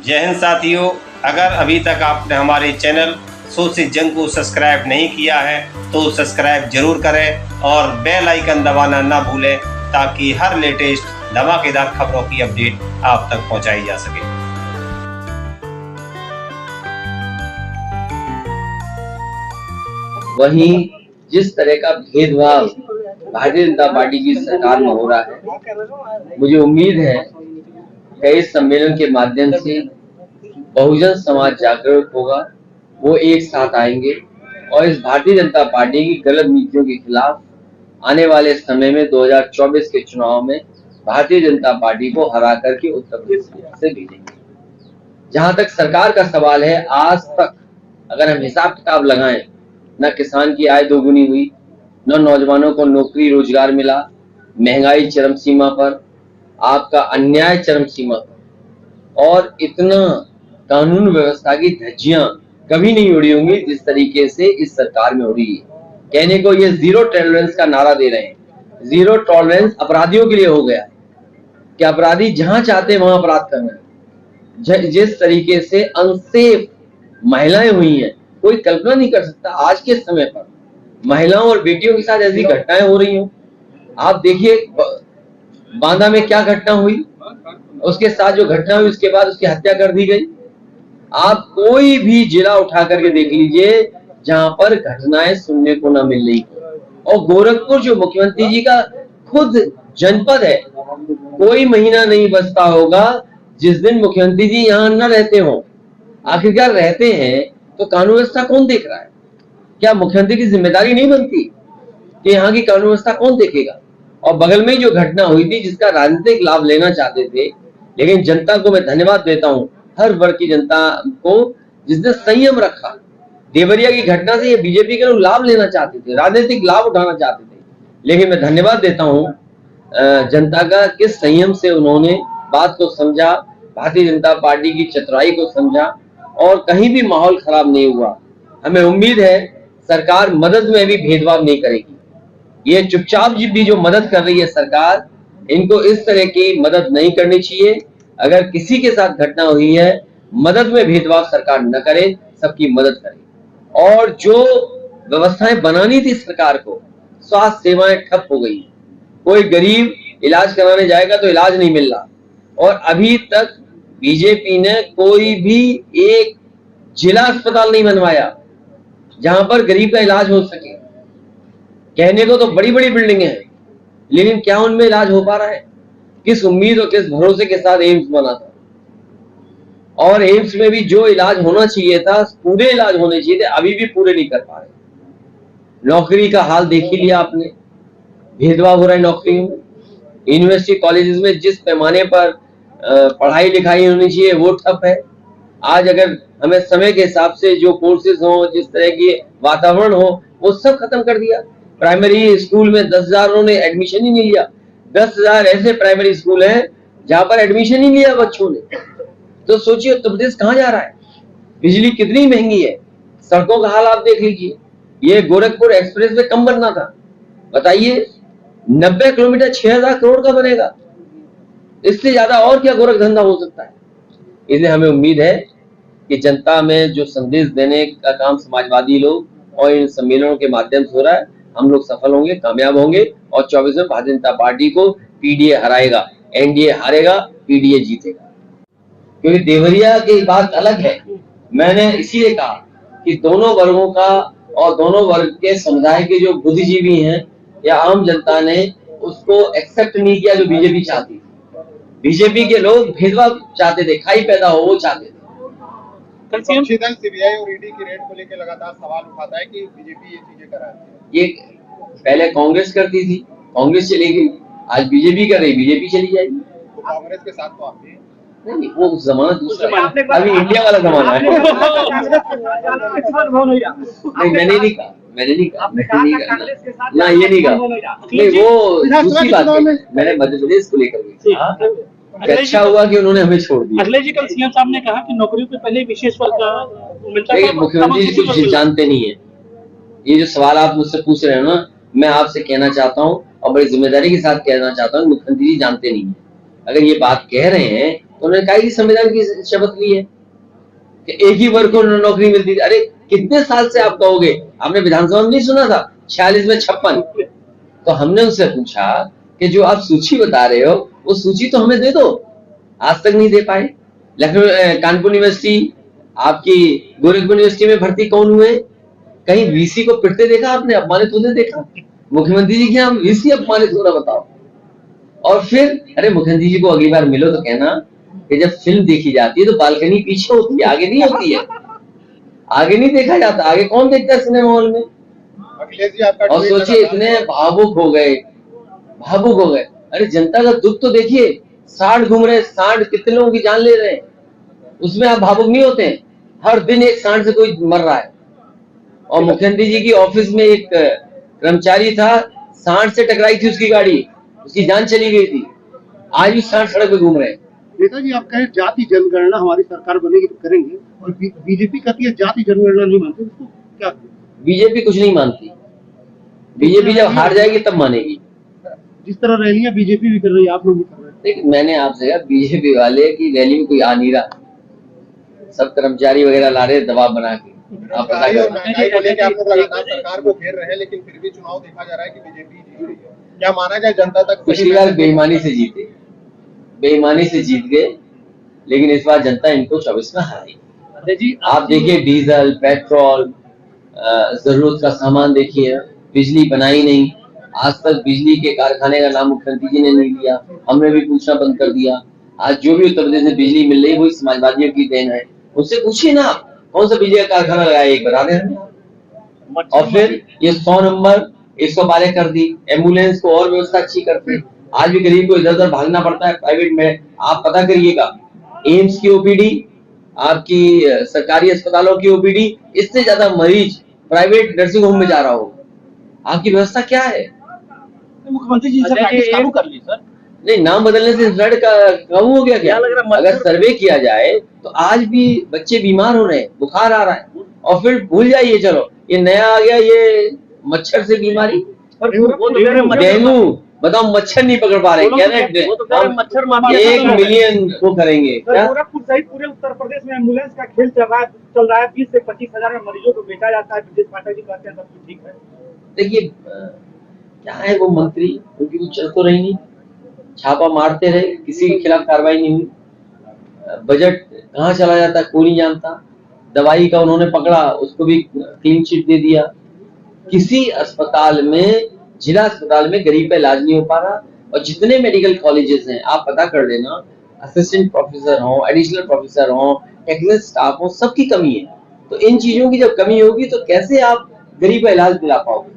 जय हिंद साथियों, अगर अभी तक आपने हमारे चैनल सोच से जंग को सब्सक्राइब नहीं किया है तो सब्सक्राइब जरूर करें और बेल आइकन दबाना ना भूलें ताकि हर लेटेस्ट धमाकेदार खबरों की अपडेट आप तक पहुंचाई जा सके। वहीं जिस तरह का भेदभाव भारतीय जनता पार्टी की सरकार में हो रहा है, मुझे उम्मीद है कि इस सम्मेलन के माध्यम से बहुजन समाज जागरूक होगा, वो एक साथ आएंगे और इस भारतीय जनता पार्टी की गलत नीतियों के खिलाफ आने वाले समय में 2024 के चुनाव में भारतीय जनता पार्टी को हरा करके उत्तर प्रदेश से भेजेंगे। जहां तक सरकार का सवाल है, आज तक अगर हम हिसाब किताब लगाएं, न किसान की आय दोगुनी हुई, न नौजवानों को नौकरी रोजगार मिला, महंगाई चरम सीमा पर, आपका अन्याय चरम सीमा पर, और इतना कानून व्यवस्था की धज्जियां कभी नहीं उड़ी होंगी जिस तरीके से इस सरकार में हो रही है। कहने को ये जीरो टॉलरेंस का नारा दे रहे हैं। जीरो टॉलरेंस अपराधियों के लिए हो गया है कि अपराधी जहां चाहते वहां अपराध कर रहे हैं। जिस तरीके से अनसेफ महिलाएं हुई हैं, कोई कल्पना नहीं कर सकता आज के समय पर महिलाओं और बेटियों के साथ ऐसी घटनाएं हो रही हो। आप देखिए बांदा में क्या घटना हुई, उसके साथ जो घटना हुई उसके बाद उसकी हत्या कर दी गई। आप कोई भी जिला उठा करके देख लीजिए जहां पर घटनाएं सुनने को ना मिल रही। और गोरखपुर जो मुख्यमंत्री जी का खुद जनपद है, कोई महीना नहीं बचता होगा जिस दिन मुख्यमंत्री जी यहाँ न रहते हो। आखिरकार रहते हैं तो कानून व्यवस्था कौन देख रहा है? क्या मुख्यमंत्री की जिम्मेदारी नहीं बनती कि यहाँ की कानून व्यवस्था कौन देखेगा? और बगल में जो घटना हुई थी जिसका राजनीतिक लाभ लेना चाहते थे, लेकिन जनता को मैं धन्यवाद देता हूँ, हर वर्ग की जनता को जिसने संयम रखा। देवरिया की घटना से ये बीजेपी के लोग लाभ लेना चाहते थे, राजनीतिक लाभ उठाना चाहते थे, लेकिन मैं धन्यवाद देता हूँ जनता का किस संयम से उन्होंने बात को समझा, भारतीय जनता पार्टी की चतुराई को समझा और कहीं भी माहौल खराब नहीं हुआ। हमें उम्मीद है सरकार मदद में भी भेदभाव नहीं करेगी। ये चुपचाप भी जो मदद कर रही है सरकार, इनको इस तरह की मदद नहीं करनी चाहिए। अगर किसी के साथ घटना हुई है, मदद में भेदभाव सरकार न करे, सबकी मदद करे। और जो व्यवस्थाएं बनानी थी सरकार को, स्वास्थ्य सेवाएं ठप हो गई, कोई गरीब इलाज कराने जाएगा तो इलाज नहीं मिल रहा। और अभी तक बीजेपी ने कोई भी एक जिला अस्पताल नहीं बनवाया जहां पर गरीब का इलाज हो सके। कहने को तो बड़ी बड़ी बिल्डिंगें हैं, लेकिन क्या उनमें इलाज हो पा रहा है? किस उम्मीद और किस भरोसे के साथ एम्स बना था, और एम्स में भी जो इलाज होना चाहिए था, पूरे इलाज होने चाहिए थे, अभी भी पूरे नहीं कर पा रहे। नौकरी का हाल देख ही लिया आपने, भेदभाव हो रहा है नौकरी में। यूनिवर्सिटी कॉलेजेस में जिस पैमाने पर पढ़ाई लिखाई होनी चाहिए वो ठप है। आज अगर हमें समय के हिसाब से जो कोर्सेज हो, जिस तरह की वातावरण हो, वो सब खत्म कर दिया। प्राइमरी स्कूल में 10,000 उन्होंने एडमिशन ही नहीं लिया। 10,000 ऐसे प्राइमरी स्कूल हैं जहां पर एडमिशन ही नहीं लिया बच्चों ने। तो सोचिए उत्तर प्रदेश कहां जा रहा है? बिजली कितनी महंगी है, सड़कों का हाल आप देख लीजिए। ये गोरखपुर एक्सप्रेस वे कम बनना था, बताइए 90 किलोमीटर 6,000 करोड़ का बनेगा। इससे ज्यादा और क्या गोरख धंधा हो सकता है? इसलिए हमें उम्मीद है कि जनता में जो संदेश देने का काम समाजवादी लोग और इन सम्मेलनों के माध्यम से हो रहा है, हम लोग सफल होंगे, कामयाब होंगे और 24 में भारतीय जनता पार्टी को पीडीए हराएगा, एनडीए हारेगा, पीडीए जीतेगा। क्योंकि देवरिया की बात अलग है। मैंने इसीलिए कहा कि दोनों वर्गों का और दोनों वर्ग के समुदाय के जो बुद्धिजीवी हैं या आम जनता ने उसको एक्सेप्ट नहीं किया जो बीजेपी चाहती थी। बीजेपी के लोग भेदभाव चाहते थे, खाई पैदा हो वो चाहते थे। विपक्षी दल सीबीआई और ईडी की रेड को लेकर लगातार सवाल उठाता है कि बीजेपी ये चीजें कर रही है। ये पहले कांग्रेस करती थी, कांग्रेस चली गई, आज बीजेपी कर रही, बीजेपी चली जाएगी। तो कांग्रेस के साथ तो आप भी नहीं, वो जमाना दूसरा है, अभी इंडिया वाला जमाना है। नहीं, मैंने नहीं कहा ना, ये नहीं कहा। नहीं, वो दूसरी बात है। मैंने मध्य प्रदेश को लेकर गई, अच्छा हुआ कि उन्होंने हमें छोड़ दिया। अखिलेश जी कल सीएम साहब ने कहा कि नौकरियों के पहले विशेष वर्ग का मिलता है। मुख्यमंत्री जी कुछ जानते नहीं है। ये जो सवाल आप मुझसे पूछ रहे हो ना, मैं आपसे कहना चाहता हूँ और बड़ी जिम्मेदारी के साथ कहना चाहता हूँ, मुख्यमंत्री जी जानते नहीं है। अगर ये बात कह रहे हैं उन्होंने कहा कि संविधान की शपथ ली है कि एक ही वर्ग को नौकरी मिलती थी। अरे कितने साल से आप कहोगे, आपने विधानसभा में नहीं सुना था 46 में 56। तो हमने उनसे पूछा कि जो आप सूची बता रहे हो वो सूची तो हमें दे दो, आज तक नहीं दे पाए। लखनऊ कानपुर यूनिवर्सिटी, आपकी गोरखपुर यूनिवर्सिटी में भर्ती कौन हुए? कहीं वीसी को पिटते देखा आपने? अपमानित होते देखा? मुख्यमंत्री जी के हम वीसी अपमानित हो रहा, बताओ। और फिर अरे मुख्यमंत्री जी को अगली बार मिलो तो कहना कि जब फिल्म देखी जाती है तो बालकनी पीछे होती है, आगे नहीं होती है। आगे नहीं देखा जाता, आगे कौन देखता है सिनेमा हॉल में? अखिलेश जी आपका और सोचिए इतने भावुक हो गए, भावुक हो गए। अरे जनता का दुख तो देखिए, सांड घूम रहे, सांड कितने लोगों की जान ले रहे हैं, उसमें आप भावुक नहीं होते हैं? हर दिन एक सांड से कोई मर रहा है। और मुख्यमंत्री जी की ऑफिस में एक कर्मचारी था, सांड से टकराई थी उसकी गाड़ी, उसकी जान चली गई थी। आज भी सांड सड़क पे घूम रहे हैं। नेताजी आप कहें जाति जनगणना हमारी सरकार बनेगी तो करेंगे, और बीजेपी कहती है जाति जनगणना नहीं मानती, उसको क्या? बीजेपी कुछ नहीं मानती, बीजेपी जब हार जाएगी तब मानेगी। जिस तरह रैलियां बीजेपी भी कर रही है, आप लोग भी कर रहे हैं। लेकिन मैंने आपसे कहा बीजेपी वाले की रैली में कोई आ नहीं रहा, सब कर्मचारी वगैरह ला रहे दबाव बना के। आप पता महंगाई और करें। महंगाई को लेकर आप लोग लगातार सरकार को घेर रहे हैं, लेकिन फिर भी चुनाव देखा जा रहा है कि बीजेपी जीत रही है। क्या माना जाए जनता तक? पिछली बार बेईमानी से जीते, बेईमानी से जीत गए, लेकिन इस बार जनता इनको 24 में हारी। जी आप देखिए डीजल, पेट्रोल, जरूरत का सामान देखिए, बिजली बनाई नहीं, आज तक बिजली के कारखाने का नाम मुख्यमंत्री जी ने नहीं लिया, हमने भी पूछना बंद कर दिया। आज जो भी उत्तर प्रदेश में बिजली मिल रही है वही समाजवादियों की देन है। उससे पूछिए ना कौन सा बिजली का कारखाना लगाया, एक बता दें हमें। और फिर ये 100 नंबर 112 कर दी, एम्बुलेंस को और व्यवस्था अच्छी करते। आज भी गरीब को इधर उधर भागना पड़ता है प्राइवेट में। आप पता करिएगा एम्स की ओपीडी, आपकी सरकारी अस्पतालों की ओपीडी, इससे ज्यादा मरीज प्राइवेट नर्सिंग होम में जा रहा हो। आपकी व्यवस्था क्या है? मुख्यमंत्री जी से प्रैक्टिस चालू कर ली सर। नहीं, नाम बदलने से रिजल्ट का कम हो गया क्या? अगर सर्वे किया जाए तो आज भी बच्चे बीमार हो रहे हैं, बुखार आ रहा है, और फिर भूल जाइए चलो ये नया आ गया, ये मच्छर से बीमारी, डेंगू। बताओ मच्छर नहीं पकड़ पा रहे, कह रहे मच्छर 1 मिलियन वो करेंगे क्या? गोरखपुर सहित पूरे उत्तर प्रदेश में एम्बुलेंस का खेल चल रहा है। 20 से 25 हजार में मरीजों को बेचा जाता है। ब्रजेश पाठक जी कहते हैं सब कुछ ठीक है। देखिए क्या है, वो मंत्री उनकी कुछ चल तो रही नहीं, छापा मारते रहे, किसी के खिलाफ कार्रवाई नहीं हुई। बजट कहाँ चला जाता है कोई नहीं जानता। दवाई का उन्होंने पकड़ा, उसको भी क्लीन चिट दे दिया। किसी अस्पताल में, जिला अस्पताल में गरीब का इलाज नहीं हो पा रहा। और जितने मेडिकल कॉलेजेस हैं आप पता कर देना, असिस्टेंट प्रोफेसर हो, एडिशनल प्रोफेसर हो, टेक्निकल स्टाफ हो, सबकी कमी है। तो इन चीजों की जब कमी होगी तो कैसे आप गरीब का इलाज दिला पाओगे?